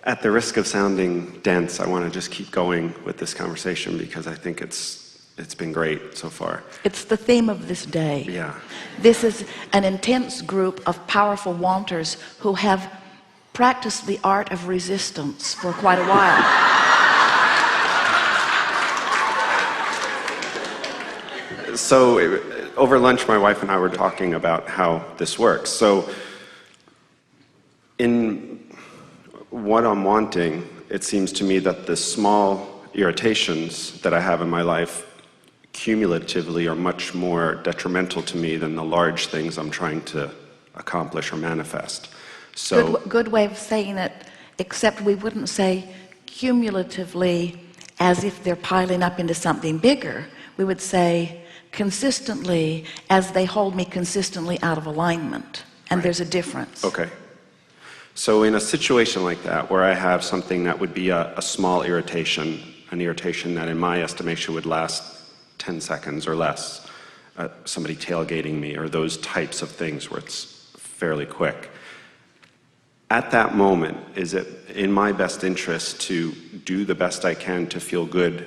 At the risk of sounding dense, I want to just keep going with this conversation because I think it's been great so far. It's the theme of this day. Yeah. This is an intense group of powerful wanters who have practiced the art of resistance for quite a while. So over lunch, my wife and I were talking about how this works. So in what I'm wanting, it seems to me that the small irritations that I have in my life cumulatively are much more detrimental to me than the large things I'm trying to accomplish or manifest. So good way of saying it, except we wouldn't say cumulatively as if they're piling up into something bigger. We would say consistently as they hold me consistently out of alignment. And right. There's a difference. Okay. So in a situation like that, where I have something that would be a small irritation, an irritation that in my estimation would last 10 seconds or less, somebody tailgating me or those types of things where it's fairly quick. At that moment, is it in my best interest to do the best I can to feel good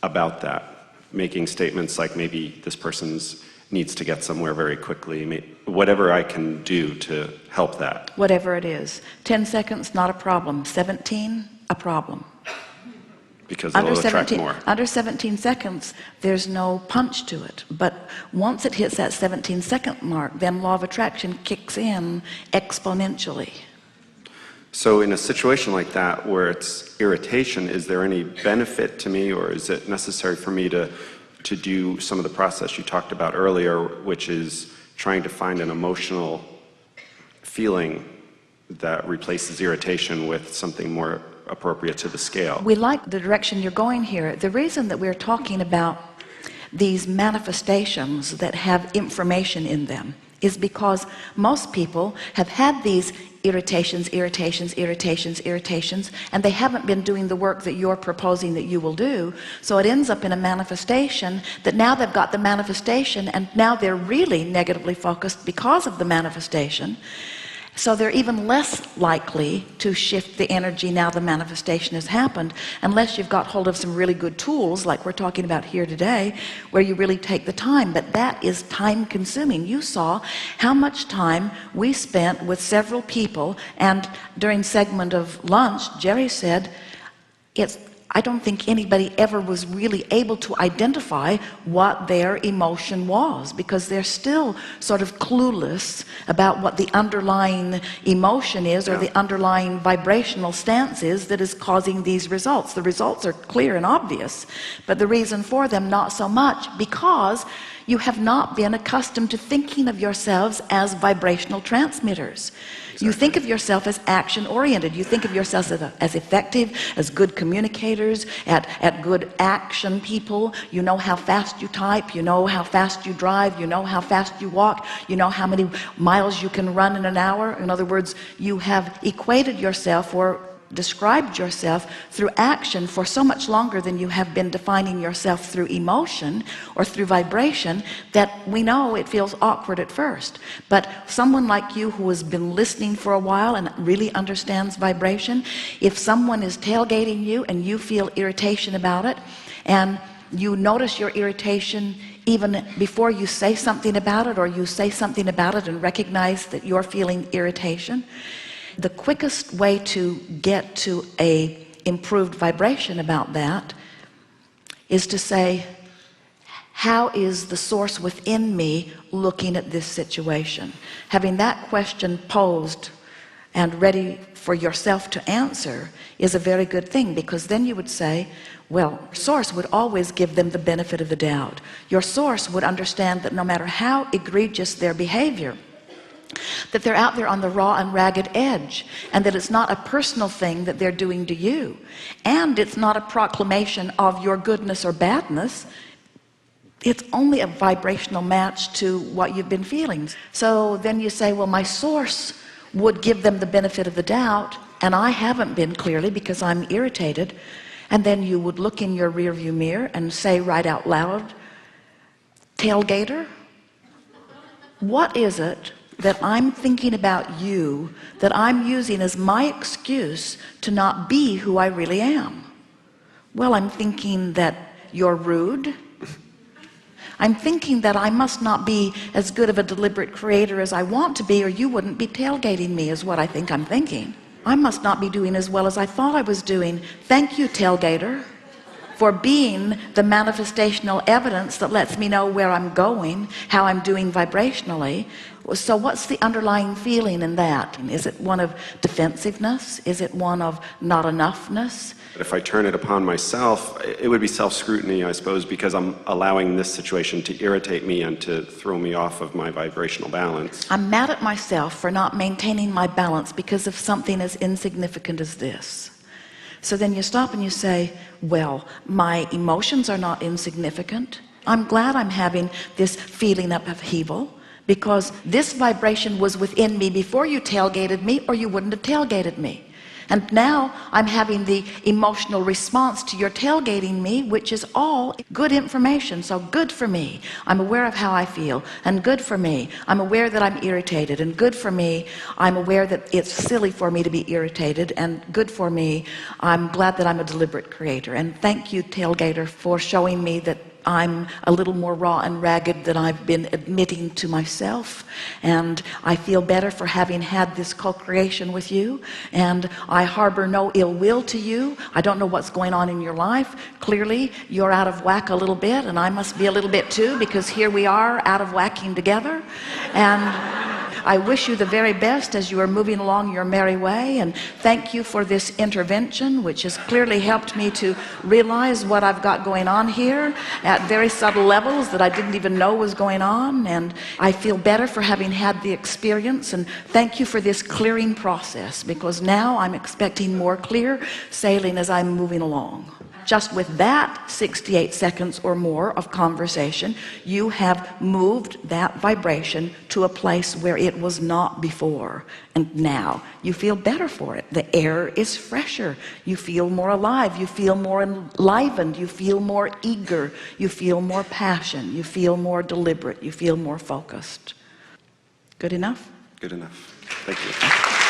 about that? Making statements like maybe this person's needs to get somewhere very quickly, whatever I can do to help that. Whatever it is. 10 seconds, not a problem. 17, a problem. Because it'll attract more. Under 17 seconds, there's no punch to it. But once it hits that 17-second mark, then law of attraction kicks in exponentially. So in a situation like that, where it's irritation, is there any benefit to me, or is it necessary for me to do some of the process you talked about earlier, which is trying to find an emotional feeling that replaces irritation with something more appropriate to the scale? We like the direction you're going here. The reason that we're talking about these manifestations that have information in them is because most people have had these irritations, and they haven't been doing the work that you're proposing that you will do. So it ends up in a manifestation that now they've got the manifestation, and now they're really negatively focused because of the manifestation. So they're even less likely to shift the energy now the manifestation has happened, unless you've got hold of some really good tools like we're talking about here today, where you really take the time. But that is time consuming. You saw how much time we spent with several people, and during segment of lunch Jerry said I don't think anybody ever was really able to identify what their emotion was, because they're still sort of clueless about what the underlying emotion is, or the underlying vibrational stance is that is causing these results. The results are clear and obvious, but the reason for them not so much, because you have not been accustomed to thinking of yourselves as vibrational transmitters. You think of yourself as action-oriented. You think of yourself as effective, as good communicators, at good action people. You know how fast you type, you know how fast you drive, you know how fast you walk, you know how many miles you can run in an hour. In other words, you have equated yourself or described yourself through action for so much longer than you have been defining yourself through emotion or through vibration, that we know it feels awkward at first. But someone like you who has been listening for a while and really understands vibration, if someone is tailgating you and you feel irritation about it, and you notice your irritation even before you say something about it, or you say something about it and recognize that you're feeling irritation, the quickest way to get to a improved vibration about that is to say, how is the source within me looking at this situation? Having that question posed and ready for yourself to answer is a very good thing, because then you would say, well, source would always give them the benefit of the doubt. Your source would understand that no matter how egregious their behavior, that they're out there on the raw and ragged edge, and that it's not a personal thing that they're doing to you, and it's not a proclamation of your goodness or badness. It's only a vibrational match to what you've been feeling. So then you say, well, my source would give them the benefit of the doubt, and I haven't been, clearly, because I'm irritated. And then you would look in your rearview mirror and say right out loud, tailgater, what is it that I'm thinking about you, that I'm using as my excuse to not be who I really am? Well, I'm thinking that you're rude. I'm thinking that I must not be as good of a deliberate creator as I want to be, or you wouldn't be tailgating me, is what I think I'm thinking. I must not be doing as well as I thought I was doing. Thank you, tailgater, for being the manifestational evidence that lets me know where I'm going, how I'm doing vibrationally. So what's the underlying feeling in that? Is it one of defensiveness? Is it one of not enoughness? If I turn it upon myself, it would be self-scrutiny, I suppose, because I'm allowing this situation to irritate me and to throw me off of my vibrational balance. I'm mad at myself for not maintaining my balance because of something as insignificant as this. So then you stop and you say, well, my emotions are not insignificant. I'm glad I'm having this feeling of upheaval, because this vibration was within me before you tailgated me, or you wouldn't have tailgated me. And now I'm having the emotional response to your tailgating me, which is all good information. So good for me. I'm aware of how I feel, and good for me. I'm aware that I'm irritated, and good for me. I'm aware that it's silly for me to be irritated, and good for me. I'm glad that I'm a deliberate creator. And thank you, tailgater, for showing me that I'm a little more raw and ragged than I've been admitting to myself, and I feel better for having had this co-creation with you, and I harbor no ill will to you. I don't know what's going on in your life. Clearly you're out of whack a little bit, and I must be a little bit too, because here we are out of whacking together. And I wish you the very best as you are moving along your merry way, and thank you for this intervention, which has clearly helped me to realize what I've got going on here at very subtle levels that I didn't even know was going on. And I feel better for having had the experience, and thank you for this clearing process, because now I'm expecting more clear sailing as I'm moving along. Just with that 68 seconds or more of conversation, you have moved that vibration to a place where it was not before. And now you feel better for it. The air is fresher. You feel more alive. You feel more enlivened. You feel more eager. You feel more passion. You feel more deliberate. You feel more focused. Good enough? Good enough. Thank you.